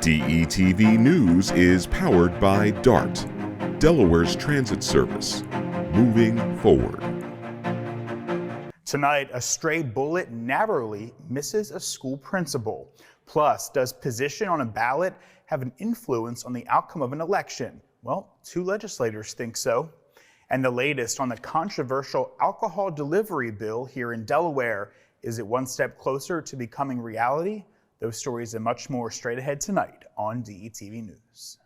DETV News is powered by DART, Delaware's transit service. Moving forward. Tonight, a stray bullet narrowly misses a school principal. Plus, does position on a ballot have an influence on the outcome of an election? Well, two legislators think so. And the latest on the controversial alcohol delivery bill here in Delaware. Is it one step closer to becoming reality? Those stories and much more straight ahead tonight on DETV News.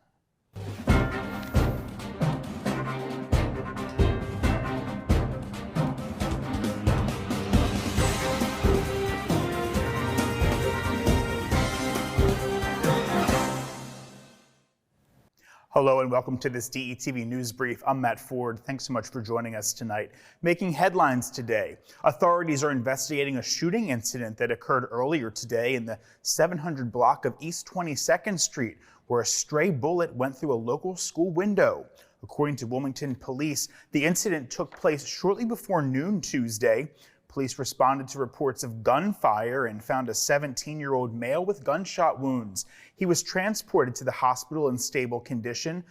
Hello and welcome to this DETV News Brief. I'm Matt Ford. Thanks so much for joining us tonight. Making headlines today, authorities are investigating a shooting incident that occurred earlier today in the 700 block of East 22nd Street, where a stray bullet went through a local school window. According to Wilmington police, the incident took place shortly before noon Tuesday. Police responded to reports of gunfire and found a 17-year-old male with gunshot wounds. He was transported to the hospital in stable condition.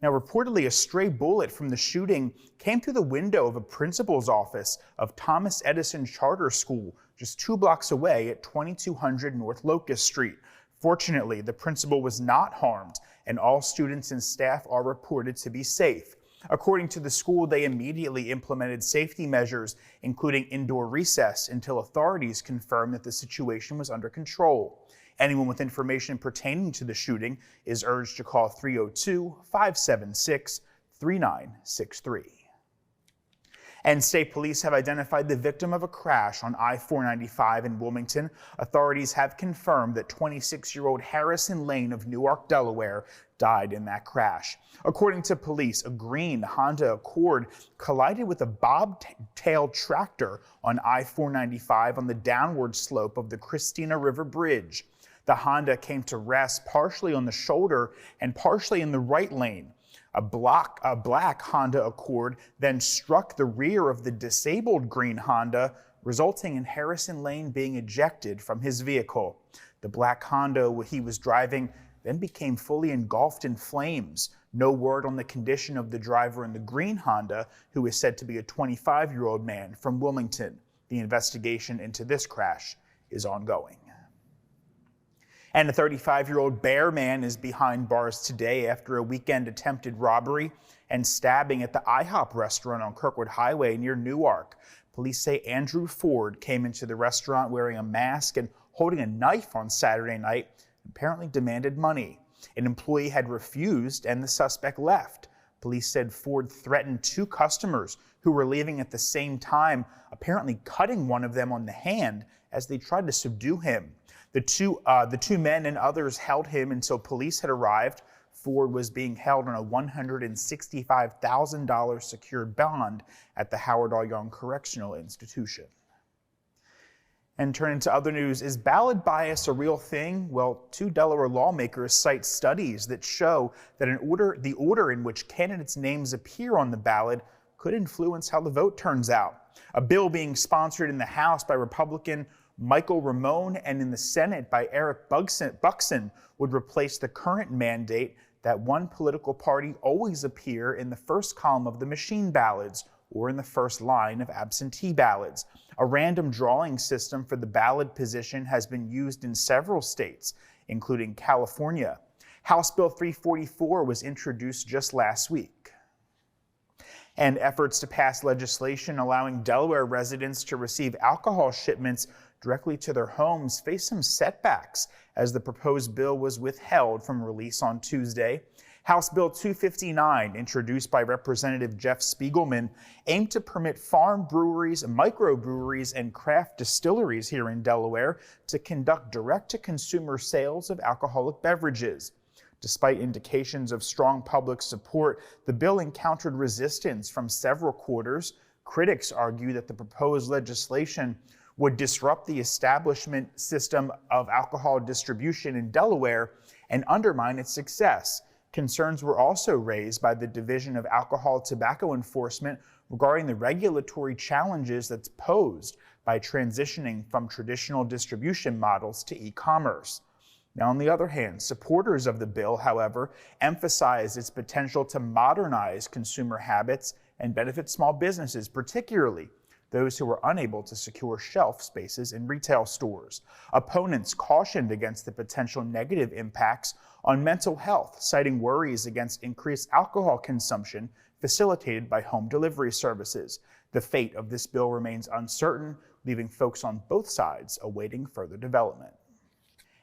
Now, reportedly, a stray bullet from the shooting came through the window of a principal's office of Thomas Edison Charter School, just 2 blocks away at 2200 North Locust Street. Fortunately, the principal was not harmed, and all students and staff are reported to be safe. According to the school, they immediately implemented safety measures, including indoor recess, until authorities confirmed that the situation was under control. Anyone with information pertaining to the shooting is urged to call 302-576-3963. And state police have identified the victim of a crash on I-495 in Wilmington. Authorities have confirmed that 26-year-old Harrison Lane of Newark, Delaware, died in that crash. According to police, a green Honda Accord collided with a bobtail tractor on I-495 on the downward slope of the Christina River Bridge. The Honda came to rest partially on the shoulder and partially in the right lane. A black Honda Accord then struck the rear of the disabled green Honda, resulting in Harrison Lane being ejected from his vehicle. The black Honda he was driving then became fully engulfed in flames. No word on the condition of the driver in the green Honda, who is said to be a 25-year-old man from Wilmington. The investigation into this crash is ongoing. And a 35-year-old Bear man is behind bars today after a weekend attempted robbery and stabbing at the IHOP restaurant on Kirkwood Highway near Newark. Police say Andrew Ford came into the restaurant wearing a mask and holding a knife on Saturday night, apparently demanded money. An employee had refused and the suspect left. Police said Ford threatened 2 customers who were leaving at the same time, apparently cutting one of them on the hand as they tried to subdue him. The two men and others held him until police had arrived. Ford was being held on a $165,000 secured bond at the Howard R. Young Correctional Institution. And turning to other news, is ballot bias a real thing? Well, 2 Delaware lawmakers cite studies that show that the order in which candidates' names appear on the ballot could influence how the vote turns out. A bill being sponsored in the House by Republican Michael Ramone and in the Senate by Eric Buxson would replace the current mandate that one political party always appear in the first column of the machine ballots or in the first line of absentee ballots. A random drawing system for the ballot position has been used in several states, including California. House Bill 344 was introduced just last week. And efforts to pass legislation allowing Delaware residents to receive alcohol shipments directly to their homes face some setbacks as the proposed bill was withheld from release on Tuesday. House Bill 259, introduced by Representative Jeff Spiegelman, aimed to permit farm breweries, microbreweries, and craft distilleries here in Delaware to conduct direct-to-consumer sales of alcoholic beverages. Despite indications of strong public support, the bill encountered resistance from several quarters. Critics argue that the proposed legislation would disrupt the establishment system of alcohol distribution in Delaware and undermine its success. Concerns were also raised by the Division of Alcohol Tobacco Enforcement regarding the regulatory challenges that's posed by transitioning from traditional distribution models to e-commerce. Now, on the other hand, supporters of the bill, however, emphasize its potential to modernize consumer habits and benefit small businesses, particularly those who are unable to secure shelf spaces in retail stores. Opponents cautioned against the potential negative impacts on mental health, citing worries against increased alcohol consumption facilitated by home delivery services. The fate of this bill remains uncertain, leaving folks on both sides awaiting further development.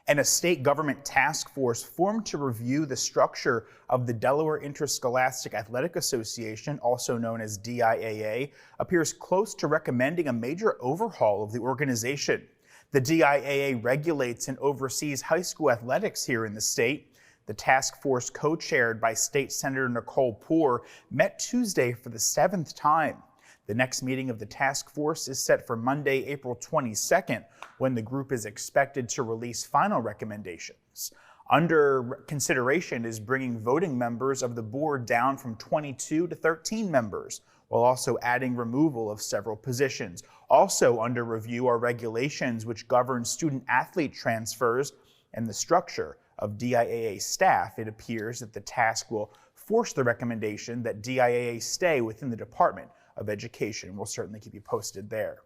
And a state government task force formed to review the structure of the Delaware Interscholastic Athletic Association, also known as DIAA, appears close to recommending a major overhaul of the organization. The DIAA regulates and oversees high school athletics here in the state. The task force, co-chaired by State Senator Nicole Poore, met Tuesday for the 7th time. The next meeting of the task force is set for Monday, April 22nd, when the group is expected to release final recommendations. Under consideration is bringing voting members of the board down from 22 to 13 members, while also adding removal of several positions. Also under review are regulations which govern student-athlete transfers and the structure of DIAA staff. It appears that the task will force the recommendation that DIAA stay within the Department of Education. We'll certainly keep you posted there.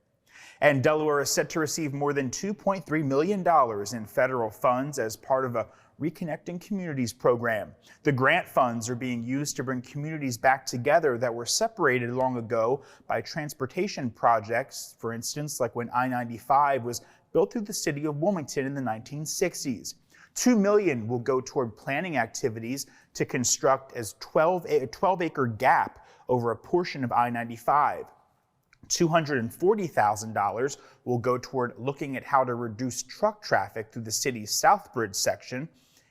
And Delaware is set to receive more than $2.3 million in federal funds as part of a Reconnecting Communities program. The grant funds are being used to bring communities back together that were separated long ago by transportation projects, for instance, like when I-95 was built through the city of Wilmington in the 1960s. $2 million will go toward planning activities to construct a 12-acre gap over a portion of I-95. $240,000 will go toward looking at how to reduce truck traffic through the city's Southbridge section,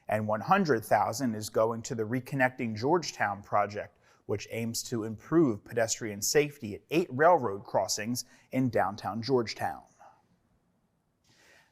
and $100,000 is going to the Reconnecting Georgetown project, which aims to improve pedestrian safety at 8 railroad crossings in downtown Georgetown.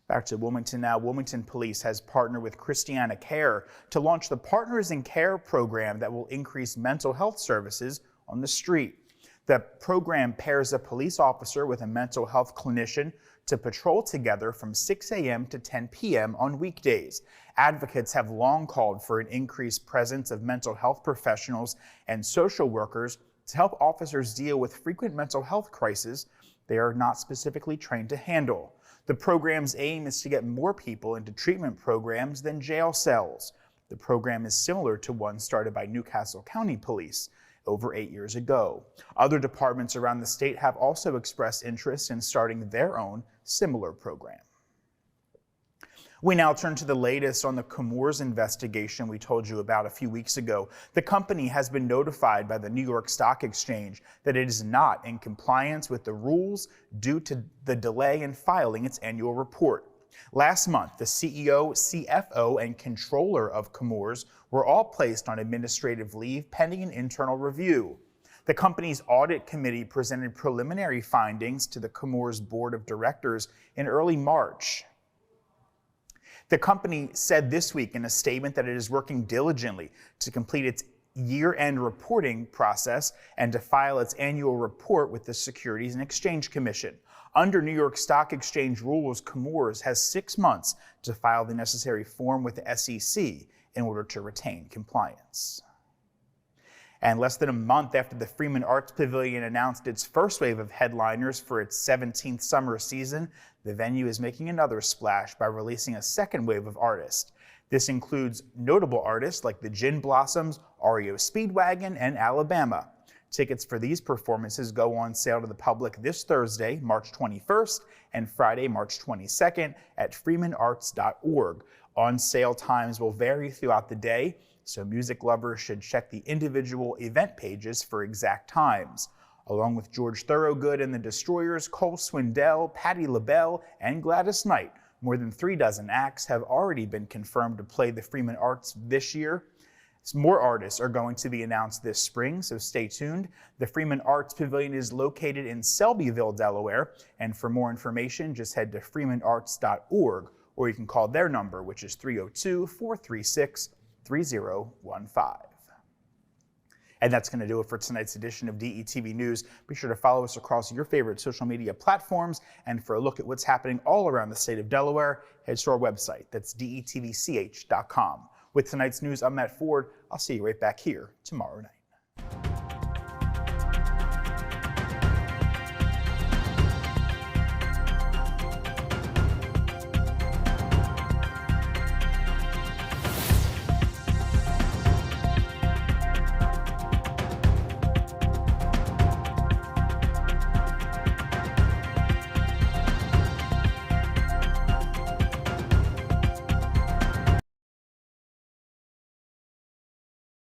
Back to Wilmington now. Wilmington Police has partnered with Christiana Care to launch the Partners in Care program that will increase mental health services on the street. The program pairs a police officer with a mental health clinician to patrol together from 6 a.m. to 10 p.m. on weekdays. Advocates have long called for an increased presence of mental health professionals and social workers to help officers deal with frequent mental health crises they are not specifically trained to handle. The program's aim is to get more people into treatment programs than jail cells. The program is similar to one started by Newcastle County Police over 8 years ago. Other departments around the state have also expressed interest in starting their own similar program. We now turn to the latest on the Chemours investigation we told you about a few weeks ago. The company has been notified by the New York Stock Exchange that it is not in compliance with the rules due to the delay in filing its annual report. Last month, the CEO, CFO, and controller of Chemours were all placed on administrative leave pending an internal review. The company's audit committee presented preliminary findings to the Chemours board of directors in early March. The company said this week in a statement that it is working diligently to complete its year-end reporting process and to file its annual report with the Securities and Exchange Commission. Under New York Stock Exchange rules, Chemours has 6 months to file the necessary form with the SEC in order to retain compliance. And less than a month after the Freeman Arts Pavilion announced its first wave of headliners for its 17th summer season, the venue is making another splash by releasing a second wave of artists. This includes notable artists like the Gin Blossoms, REO Speedwagon, and Alabama. Tickets for these performances go on sale to the public this Thursday, March 21st, and Friday, March 22nd at freemanarts.org. On-sale times will vary throughout the day, so music lovers should check the individual event pages for exact times. Along with George Thorogood and the Destroyers, Cole Swindell, Patti LaBelle, and Gladys Knight, more than 36 acts have already been confirmed to play the Freeman Arts this year. More artists are going to be announced this spring, so stay tuned. The Freeman Arts Pavilion is located in Selbyville, Delaware, and for more information, just head to freemanarts.org, or you can call their number, which is 302-436-3015. And that's going to do it for tonight's edition of DETV News. Be sure to follow us across your favorite social media platforms. And for a look at what's happening all around the state of Delaware, head to our website. That's detvch.com. With tonight's news, I'm Matt Ford. I'll see you right back here tomorrow night.